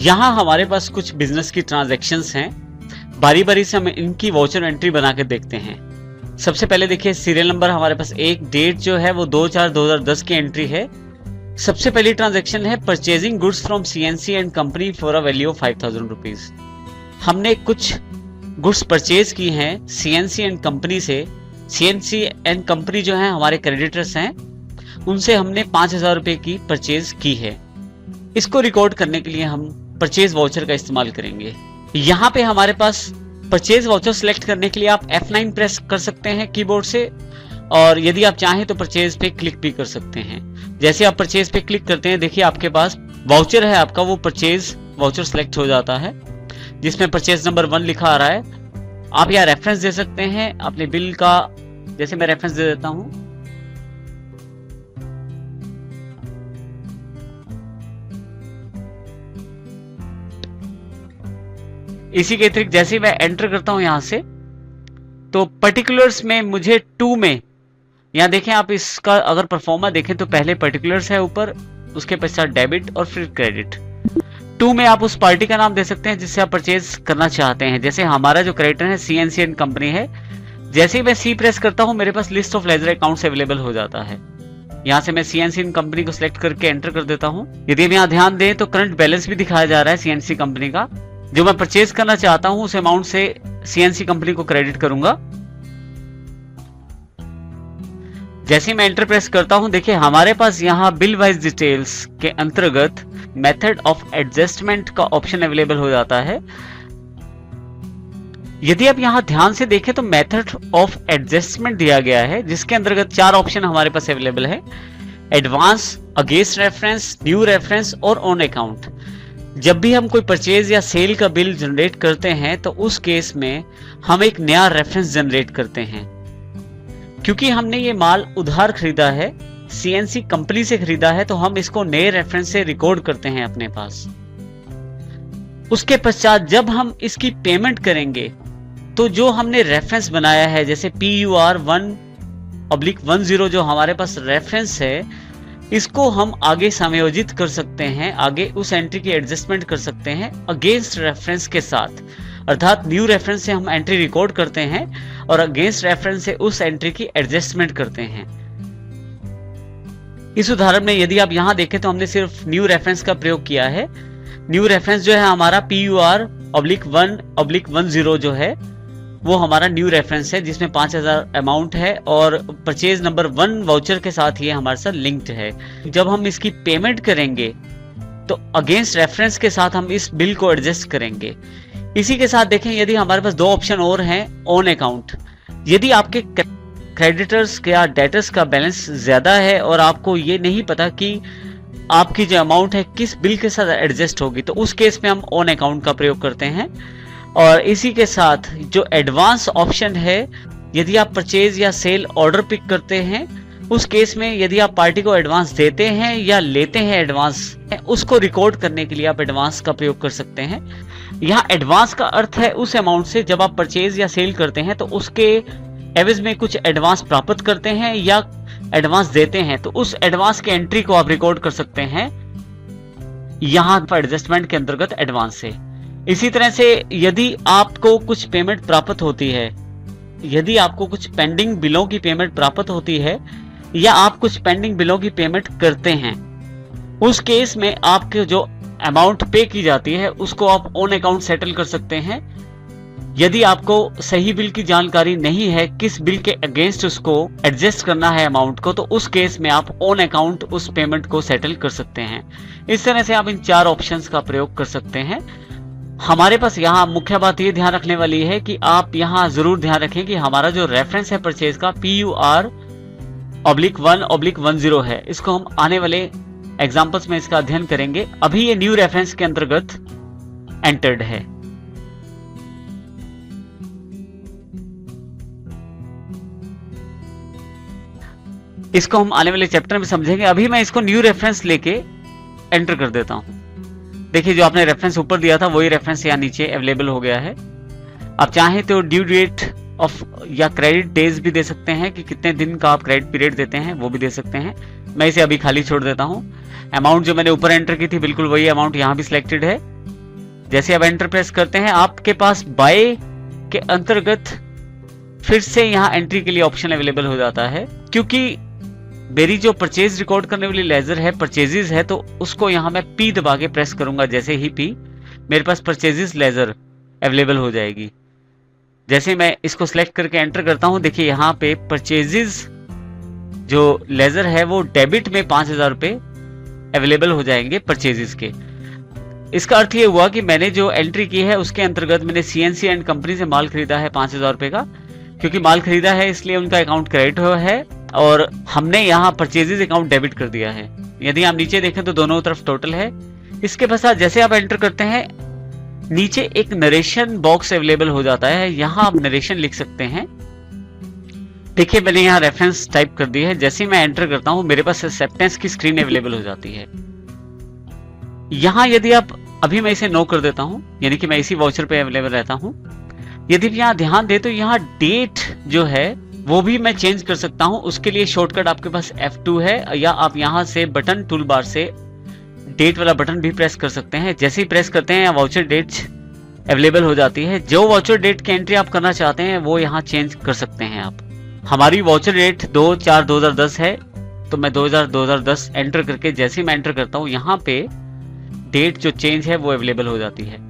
यहाँ हमारे पास कुछ बिजनेस की ट्रांजैक्शंस हैं, बारी बारी से हम इनकी वाउचर एंट्री बना के देखते हैं। सबसे पहले देखिए सीरियल नंबर हमारे पास एक, डेट जो है वो 2/4/2010 की एंट्री है। सबसे पहली ट्रांजैक्शन है purchasing goods from CNC and company for a value of 5000 rupees. हमने कुछ गुड्स परचेज की हैं सीएनसी एंड कंपनी से। सीएनसी एंड कंपनी जो है हमारे क्रेडिटर्स हैं, उनसे हमने 5000 रुपए की परचेज की है। इसको रिकॉर्ड करने के लिए हम परचेज वाउचर का इस्तेमाल करेंगे। यहाँ पे हमारे पास परचेज वाउचर सिलेक्ट करने के लिए आप F9 प्रेस कर सकते हैं कीबोर्ड से, और यदि आप चाहें तो परचेज पे क्लिक भी कर सकते हैं। जैसे आप परचेज पे क्लिक करते हैं, देखिए आपके पास वाउचर है आपका, वो परचेज वाउचर सिलेक्ट हो जाता है जिसमें परचेज नंबर 1 लिखा आ रहा है। आप यहाँ रेफरेंस दे सकते हैं अपने बिल का, जैसे मैं रेफरेंस दे देता हूं। इसी के अतिरिक्त जैसे मैं एंटर करता हूं यहां से, तो पर्टिकुलर्स में मुझे 2 में, यहां देखें आप इसका अगर परफॉर्मा देखें तो पहले पर्टिकुलर्स है ऊपर, उसके पश्चात डेबिट और फिर क्रेडिट। 2 में आप उस पार्टी का नाम दे सकते हैं जिससे आप परचेज करना चाहते हैं। जैसे हमारा जो क्रेडिटर है सीएनसी एंड कंपनी है। जैसे ही मैं सी प्रेस करता हूं मेरे पास list of ledger accounts available हो जाता है। यहां से मैं सीएनसी एंड कंपनी को सिलेक्ट करके एंटर कर देता हूं। यदि हम यहां ध्यान दें तो करंट बैलेंस भी दिखाया जा रहा है सीएनसी कंपनी का। जो मैं परचेज करना चाहता हूं उस अमाउंट से सीएनसी कंपनी को क्रेडिट करूंगा। जैसे मैं एंटर प्रेस करता हूं, देखिए हमारे पास यहां बिल वाइज डिटेल्स के अंतर्गत मेथड ऑफ एडजस्टमेंट का ऑप्शन अवेलेबल हो जाता है। यदि आप यहां ध्यान से देखें तो मेथड ऑफ एडजस्टमेंट दिया गया है, जिसके अंतर्गत 4 ऑप्शन हमारे पास अवेलेबल है: advance, against reference, new reference और ऑन अकाउंट। जब भी हम कोई परचेज या सेल का बिल जनरेट करते हैं तो उस केस में हम एक नया रेफरेंस जनरेट करते हैं। क्योंकि हमने ये माल उधार खरीदा है, सीएनसी कंपनी से खरीदा है, तो हम इसको नए रेफरेंस से रिकॉर्ड करते हैं अपने पास। उसके पश्चात जब हम इसकी पेमेंट करेंगे तो जो हमने रेफरेंस बनाया है, जैसे PUR 1/10 जो हमारे पास रेफरेंस है, इसको हम आगे समायोजित कर सकते हैं, आगे उस एंट्री की एडजस्टमेंट कर सकते हैं अगेंस्ट रेफरेंस के साथ। अर्थात न्यू रेफरेंस से हम एंट्री रिकॉर्ड करते हैं और अगेंस्ट रेफरेंस से उस एंट्री की एडजस्टमेंट करते हैं। इस उदाहरण में यदि आप यहां देखें तो हमने सिर्फ न्यू रेफरेंस का प्रयोग किया है। न्यू रेफरेंस जो है हमारा PUR 1/10 जो है वो हमारा न्यू रेफरेंस है, जिसमें 5000 अमाउंट है और परचेज नंबर 1 वाउचर के साथ ये हमारे साथ लिंक्ड है। जब हम इसकी पेमेंट करेंगे तो अगेंस्ट रेफरेंस के साथ हम इस बिल को एडजस्ट करेंगे। इसी के साथ देखें, यदि हमारे पास 2 ऑप्शन और हैं, ऑन अकाउंट। यदि आपके क्रेडिटर्स या डेटर्स का बैलेंस ज्यादा है और आपको ये नहीं पता कि आपकी जो अमाउंट है किस बिल के साथ एडजस्ट होगी, तो उस केस में हम ऑन अकाउंट का प्रयोग करते हैं। और इसी के साथ जो एडवांस ऑप्शन है, यदि आप परचेज या सेल ऑर्डर पिक करते हैं, उस केस में यदि आप पार्टी को एडवांस देते हैं या लेते हैं एडवांस, उसको रिकॉर्ड करने के लिए आप एडवांस का प्रयोग कर सकते हैं। यहाँ एडवांस का अर्थ है उस अमाउंट से जब आप परचेज या सेल करते हैं तो उसके एवज में कुछ एडवांस प्राप्त करते हैं या एडवांस देते हैं, तो उस एडवांस के एंट्री को आप रिकॉर्ड कर सकते हैं यहाँ पर एडजस्टमेंट के अंतर्गत एडवांस से। इसी तरह से यदि आपको कुछ पेमेंट प्राप्त होती है, यदि आपको कुछ पेंडिंग बिलों की पेमेंट प्राप्त होती है या आप कुछ पेंडिंग बिलों की पेमेंट करते हैं, उस केस में आपके जो अमाउंट पे की जाती है उसको आप ऑन अकाउंट सेटल कर सकते हैं। यदि आपको सही बिल की जानकारी नहीं है, किस बिल के अगेंस्ट उसको एडजस्ट करना है अमाउंट को, तो उस केस में आप ऑन अकाउंट उस पेमेंट को सेटल कर सकते हैं। इस तरह से आप इन 4 ऑप्शंस का प्रयोग कर सकते हैं। हमारे पास यहाँ मुख्य बात ये ध्यान रखने वाली है कि आप यहाँ जरूर ध्यान रखें कि हमारा जो रेफरेंस है परचेज का PUR 1/10 है। इसको हम आने वाले एग्जांपल्स में इसका अध्ययन करेंगे। अभी ये न्यू रेफरेंस के अंतर्गत एंटर्ड है। इसको हम आने वाले चैप्टर में समझेंगे। अभी मैं इसको न्यू रेफरेंस लेके एंटर कर देता हूं। देखिए जो आपने रेफरेंस ऊपर दिया था वही रेफरेंस यहाँ नीचे अवेलेबल हो गया है। आप चाहें तो ड्यू डेट ऑफ या क्रेडिट डेज भी दे सकते हैं कि कितने दिन का आप क्रेडिट पीरियड देते हैं, वो भी दे सकते हैं। मैं इसे अभी खाली छोड़ देता हूं। अमाउंट जो मैंने ऊपर एंटर की थी बिल्कुल वही अमाउंट यहाँ भी सिलेक्टेड है। जैसे आप एंटर प्रेस करते हैं आपके पास बाय के अंतर्गत फिर से यहाँ एंट्री के लिए ऑप्शन अवेलेबल हो जाता है। क्योंकि मेरी जो परचेज रिकॉर्ड करने वाली लेजर है परचेजेस है, तो उसको यहाँ मैं पी दबा के प्रेस करूंगा। जैसे ही पी, मेरे पास परचेजेस लेजर अवेलेबल हो जाएगी। जैसे मैं इसको सिलेक्ट करके एंटर करता हूं, देखिए यहाँ पे परचेजेस जो लेजर है वो डेबिट में 5,000 रुपए अवेलेबल हो जाएंगे परचेजेस के। इसका अर्थ ये हुआ कि मैंने जो एंट्री की है उसके अंतर्गत मैंने सीएनसी एंड कंपनी से माल खरीदा है 5,000 रुपए का। क्योंकि माल खरीदा है इसलिए उनका अकाउंट क्रेडिट हुआ है और हमने यहाँ परचेजेस अकाउंट डेबिट कर दिया है। यदि आप नीचे देखें तो दोनों तरफ टोटल है। इसके पश्चात जैसे आप एंटर करते हैं नीचे एक नरेशन बॉक्स अवेलेबल हो जाता है, यहाँ आप नरेशन लिख सकते हैं। देखिए मैंने यहाँ रेफरेंस टाइप कर दी है। जैसे मैं एंटर करता हूँ मेरे पास एक्सेप्टेंस की स्क्रीन अवेलेबल हो जाती है। यहाँ यदि आप, अभी मैं इसे नो कर देता हूँ, यानी कि मैं इसी वाउचर पे अवेलेबल रहता हूँ। यदि आप यहाँ ध्यान दे तो यहाँ डेट जो है वो भी मैं चेंज कर सकता हूँ। उसके लिए शॉर्टकट आपके पास F2 है, या आप यहाँ से बटन टूल बार से डेट वाला बटन भी प्रेस कर सकते हैं। जैसे ही प्रेस करते हैं वाउचर डेट अवेलेबल हो जाती है। जो वाउचर डेट की एंट्री आप करना चाहते हैं वो यहाँ चेंज कर सकते हैं आप। हमारी वाउचर डेट 2/4/2010 है, तो मैं 2010 एंटर करके जैसे ही मैं एंटर करता हूँ यहाँ पे डेट जो चेंज है वो अवेलेबल हो जाती है।